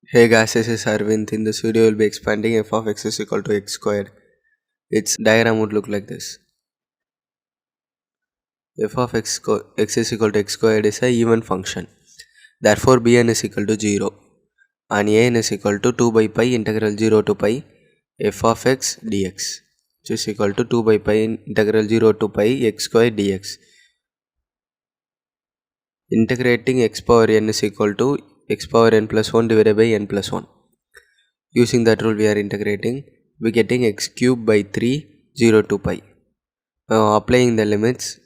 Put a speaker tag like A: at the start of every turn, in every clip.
A: Hey guys, this is Arvind. In this video, we'll be expanding f of x is equal to x squared. Its diagram would look like this. F of x is equal to x squared is a even function. Therefore, bn is equal to 0 and an is equal to 2 by pi integral 0 to pi f of x dx, which is equal to 2 by pi integral 0 to pi x squared dx. Integrating x power n is equal to x power n plus 1 divided by n plus 1. Using that rule, we are integrating. We are getting x cube by 3 0 to pi. Now applying the limits,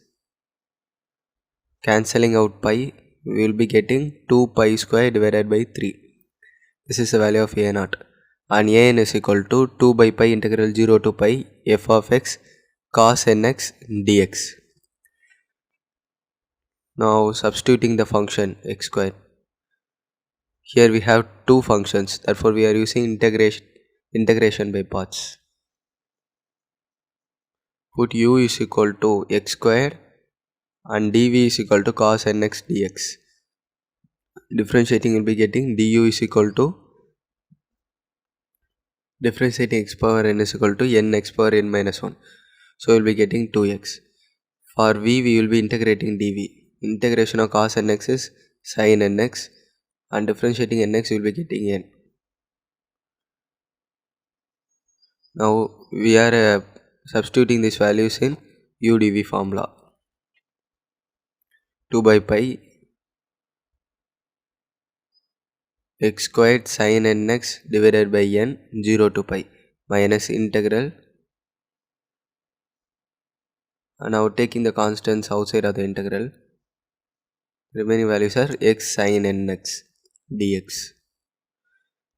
A: cancelling out pi, we will be getting 2 pi square divided by 3. This is the value of a naught, and an is equal to 2 by pi integral 0 to pi f of x cos nx dx. Now substituting the function x square. Here we have two functions, therefore we are using integration by parts. Put u is equal to x square and dv is equal to cos nx dx. Differentiating will be getting du is equal to differentiating x power n is equal to n x power n minus 1. So we will be getting 2x. For v, we will be integrating dv. Integration of cos nx is sin nx and differentiating nx we will be getting n. Now we are substituting these values in u dv formula. 2 by pi x squared sin nx divided by n 0 to pi minus integral. And now taking the constants outside of the integral, remaining values are x sin nx dx.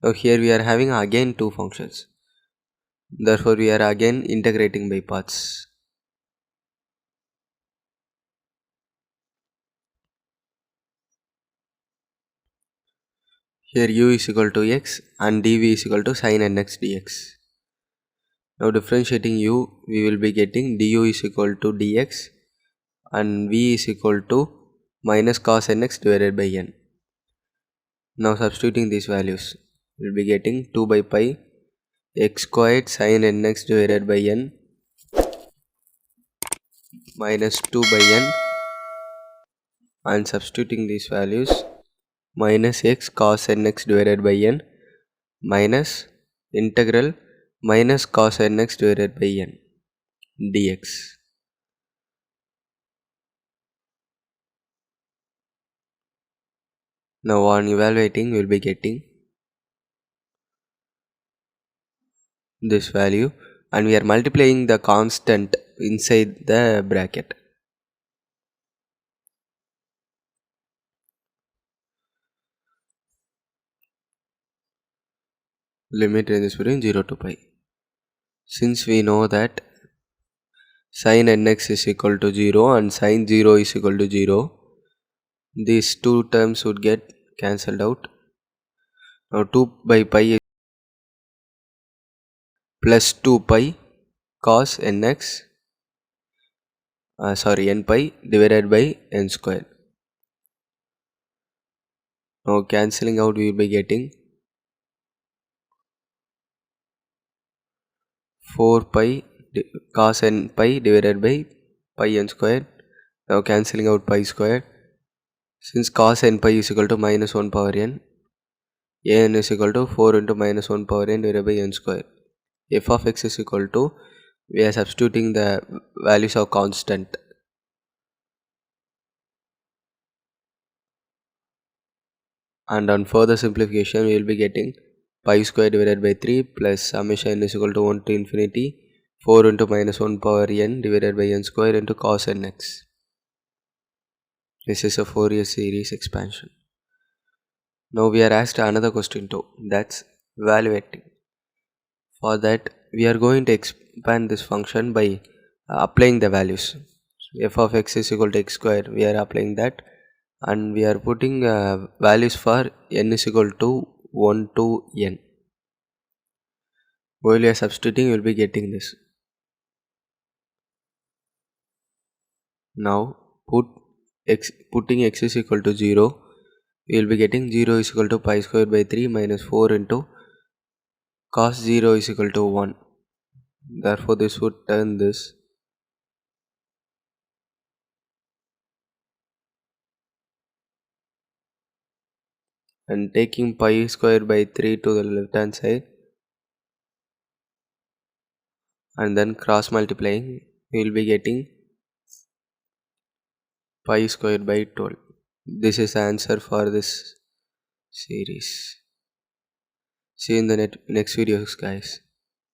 A: Now here we are having again two functions, therefore we are again integrating by parts. Here u is equal to x and dv is equal to sin nx dx. Now differentiating u, we will be getting du is equal to dx and v is equal to minus cos nx divided by n. Now substituting these values, we will be getting 2 by pi x squared sin nx divided by n minus 2 by n, and substituting these values, minus x cos nx divided by n minus integral minus cos nx divided by n dx. Now on evaluating, we will be getting this value and we are multiplying the constant inside the bracket. Limit ranges between 0 to pi. Since we know that sin nx is equal to 0 and sin 0 is equal to 0, these two terms would get cancelled out. Now 2 by pi plus 2 pi cos nx n pi divided by n square. Now cancelling out, we will be getting 4 pi cos n pi divided by pi n square. Now cancelling out pi square. Since cos n pi is equal to minus 1 power n, an is equal to 4 into minus 1 power n divided by n square. F of x is equal to, we are substituting the values of constant. And on further simplification, we will be getting pi square divided by 3 plus summation n is equal to 1 to infinity 4 into minus 1 power n divided by n square into cos nx. This is a Fourier series expansion. Now we are asked another question too, that's evaluating. For that, we are going to expand this function by applying the values. F of x is equal to x square, we are applying that, and we are putting values for n is equal to 1 to n. While we are substituting, you will be getting this. Now putting x is equal to 0, we will be getting 0 is equal to pi square by 3 minus 4 into cos 0 is equal to 1. Therefore this would turn this, and taking pi square by 3 to the left hand side and then cross multiplying, we will be getting pi square by 12. This is the answer for this series. See you in the next videos, guys.